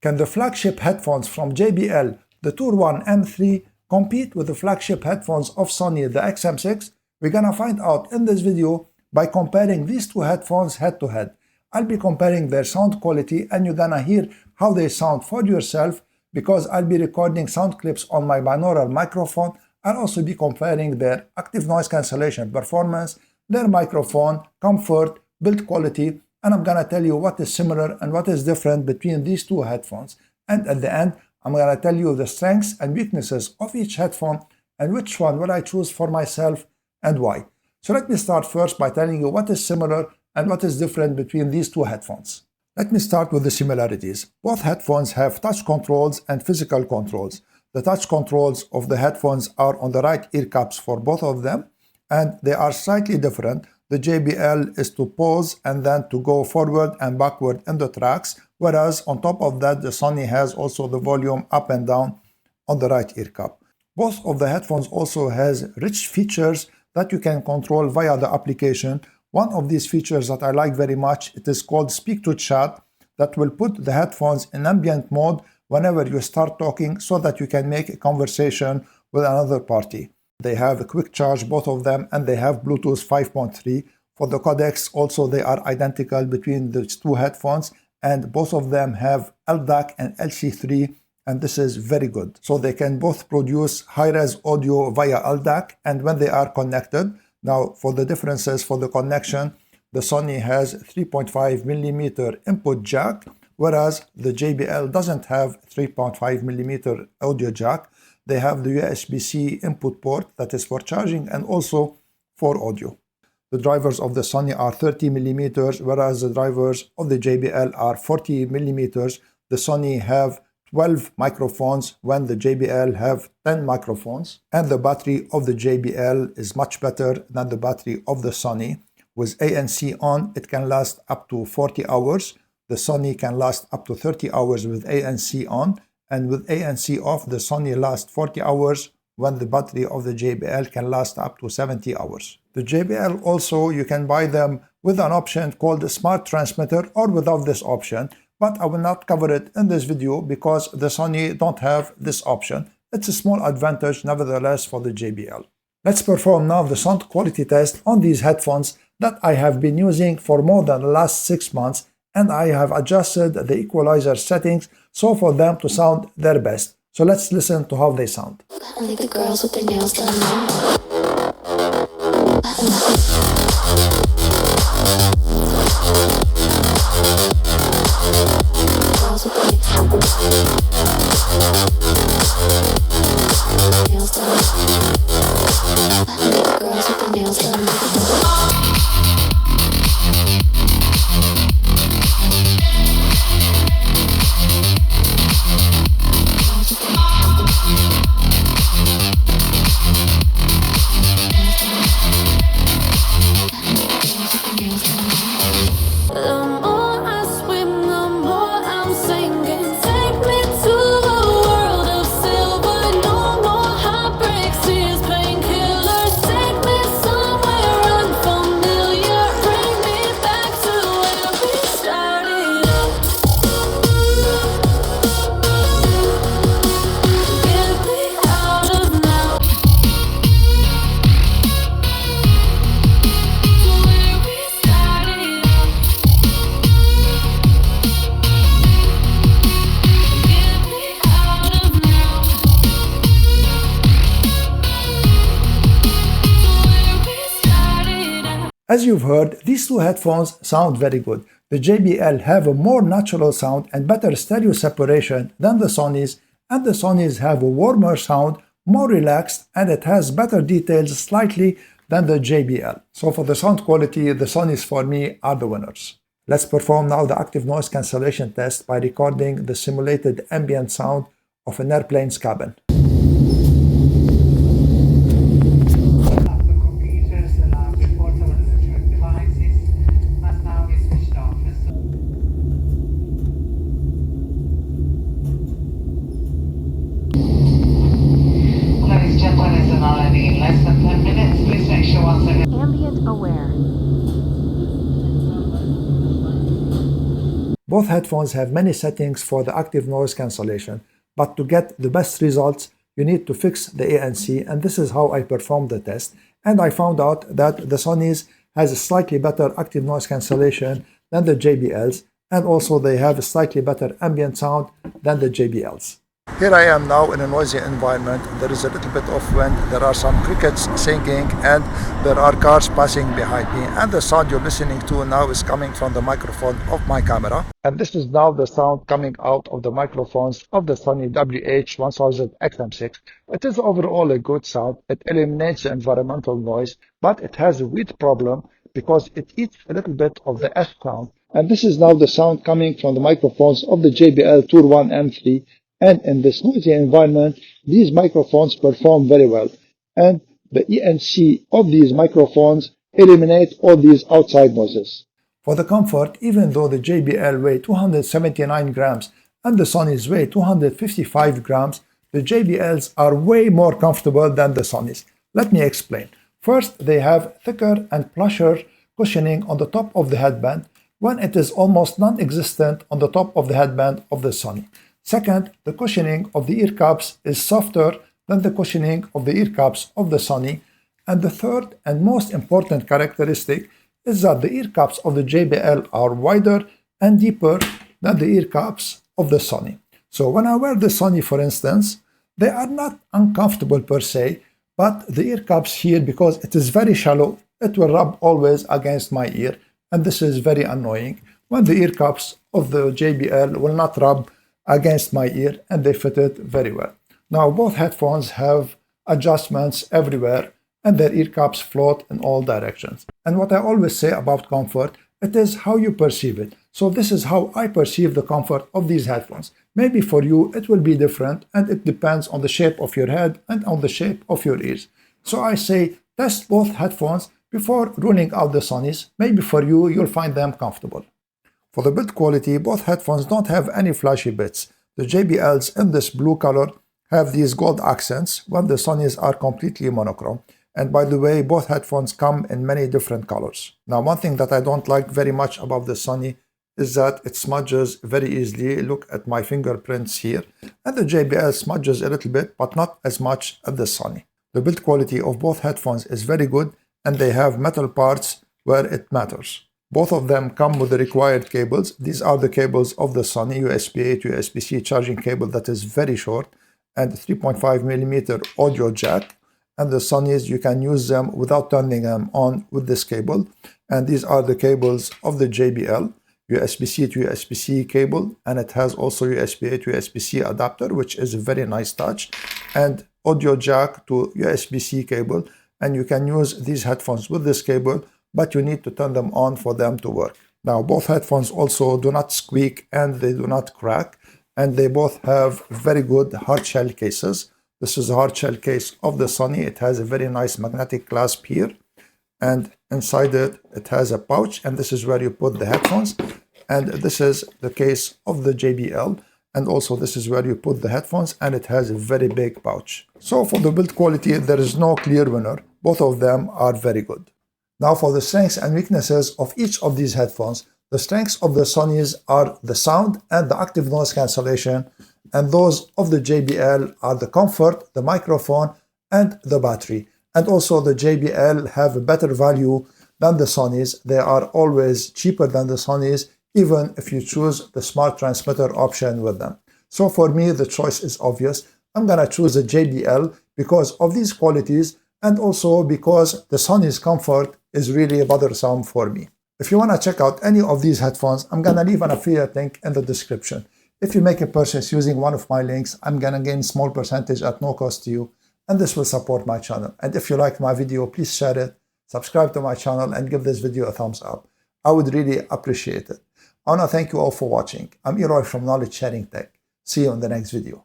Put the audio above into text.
Can the flagship headphones from JBL, the Tour One M3, compete with the flagship headphones of Sony, the XM6? We're gonna find out in this video by comparing these two headphones head to head. I'll be comparing their sound quality and you're gonna hear how they sound for yourself because I'll be recording sound clips on my binaural microphone. I'll also be comparing their active noise cancellation performance, their microphone, comfort, build quality, and I'm gonna tell you what is similar and what is different between these two headphones. And at the end, I'm gonna tell you the strengths and weaknesses of each headphone and which one will I choose for myself and why. So let me start first by telling you what is similar and what is different between these two headphones. Let me start with the similarities. Both headphones have touch controls and physical controls. The touch controls of the headphones are on the right ear cups for both of them, and they are slightly different. The JBL is to pause and then to go forward and backward in the tracks, whereas on top of that, the Sony has also the volume up and down on the right ear cup. Both of the headphones also has rich features that you can control via the application. One of these features that I like very much, it is called Speak to Chat, that will put the headphones in ambient mode whenever you start talking so that you can make a conversation with another party. They have a quick charge, both of them, and they have Bluetooth 5.3. For the codecs, also they are identical between the two headphones, and both of them have LDAC and LC3, and this is very good. So they can both produce high-res audio via LDAC and when they are connected. Now, for the differences for the connection, the Sony has 3.5mm input jack, whereas the JBL doesn't have 3.5mm audio jack. They have the USB-C input port that is for charging and also for audio. The drivers of the Sony are 30mm, whereas the drivers of the JBL are 40mm. The Sony have 12 microphones when the JBL have 10 microphones, and the battery of the JBL is much better than the battery of the Sony. With ANC on, it can last up to 40 hours. The Sony can last up to 30 hours with ANC on, and with ANC off, the Sony lasts 40 hours when the battery of the JBL can last up to 70 hours. The JBL also, you can buy them with an option called the Smart Transmitter or without this option, but I will not cover it in this video because the Sony don't have this option. It's a small advantage nevertheless for the JBL. Let's perform now the sound quality test on these headphones that I have been using for more than the last 6 months, and I have adjusted the equalizer settings so for them to sound their best. So let's listen to how they sound. I like the girls with their nails done now. As you've heard, these two headphones sound very good. The JBL have a more natural sound and better stereo separation than the Sonys, and the Sonys have a warmer sound, more relaxed, and it has better details slightly than the JBL. So for the sound quality, the Sonys for me are the winners. Let's perform now the active noise cancellation test by recording the simulated ambient sound of an airplane's cabin. Both headphones have many settings for the active noise cancellation, but to get the best results, you need to fix the ANC, and this is how I performed the test. And I found out that the Sony's has a slightly better active noise cancellation than the JBL's, and also they have a slightly better ambient sound than the JBL's. Here I am now in a noisy environment. There is a little bit of wind, there are some crickets singing, and there are cars passing behind me. And the sound you're listening to now is coming from the microphone of my camera. And this is now the sound coming out of the microphones of the Sony WH-1000XM6. It is overall a good sound. It eliminates the environmental noise, but it has a weird problem because it eats a little bit of the F sound. And this is now the sound coming from the microphones of the JBL Tour One M3. And in this noisy environment, these microphones perform very well. And the ANC of these microphones eliminate all these outside noises. For the comfort, even though the JBL weigh 279 grams and the Sony's weigh 255 grams, the JBLs are way more comfortable than the Sony's. Let me explain. First, they have thicker and plusher cushioning on the top of the headband, when it is almost non-existent on the top of the headband of the Sony. Second, the cushioning of the ear cups is softer than the cushioning of the ear cups of the Sony. And the third and most important characteristic is that the ear cups of the JBL are wider and deeper than the ear cups of the Sony. So when I wear the Sony, for instance, they are not uncomfortable per se, but the ear cups here, because it is very shallow, it will rub always against my ear, and this is very annoying. When the ear cups of the JBL will not rub against my ear, and they fit it very well. Now both headphones have adjustments everywhere, and their ear cups float in all directions. And what I always say about comfort, it is how you perceive it. So this is how I perceive the comfort of these headphones. Maybe for you it will be different, and it depends on the shape of your head and on the shape of your ears. So I say test both headphones before ruling out the Sonys. Maybe for you, you'll find them comfortable. For the build quality, both headphones don't have any flashy bits. The JBLs in this blue color have these gold accents, while the Sonys are completely monochrome. And by the way, both headphones come in many different colors. Now, one thing that I don't like very much about the Sony is that it smudges very easily. Look at my fingerprints here. And the JBL smudges a little bit, but not as much as the Sony. The build quality of both headphones is very good, and they have metal parts where it matters. Both of them come with the required cables. These are the cables of the Sony, USB-A to USB-C charging cable that is very short, and 3.5mm audio jack. And the Sonys, you can use them without turning them on with this cable. And these are the cables of the JBL, USB-C to USB-C cable, and it has also USB-A to USB-C adapter, which is a very nice touch, and audio jack to USB-C cable. And you can use these headphones with this cable, but you need to turn them on for them to work. Now, both headphones also do not squeak and they do not crack, and they both have very good hard shell cases. This is a hard shell case of the Sony. It has a very nice magnetic clasp here, and inside it, it has a pouch, and this is where you put the headphones. And this is the case of the JBL, and also this is where you put the headphones, and it has a very big pouch. So for the build quality, there is no clear winner. Both of them are very good. Now for the strengths and weaknesses of each of these headphones. The strengths of the Sonys are the sound and the active noise cancellation, and those of the JBL are the comfort, the microphone, and the battery. And also the JBL have a better value than the Sonys. They are always cheaper than the Sonys, even if you choose the smart transmitter option with them. So for me, the choice is obvious. I'm gonna choose the JBL because of these qualities, and also because the Sony's comfort is really bothersome for me. If you want to check out any of these headphones, I'm going to leave an affiliate link in the description. If you make a purchase using one of my links, I'm going to gain a small percentage at no cost to you, and this will support my channel. And if you liked my video, please share it, subscribe to my channel, and give this video a thumbs up. I would really appreciate it. I want to thank you all for watching. I'm Eroy from Knowledge Sharing Tech. See you in the next video.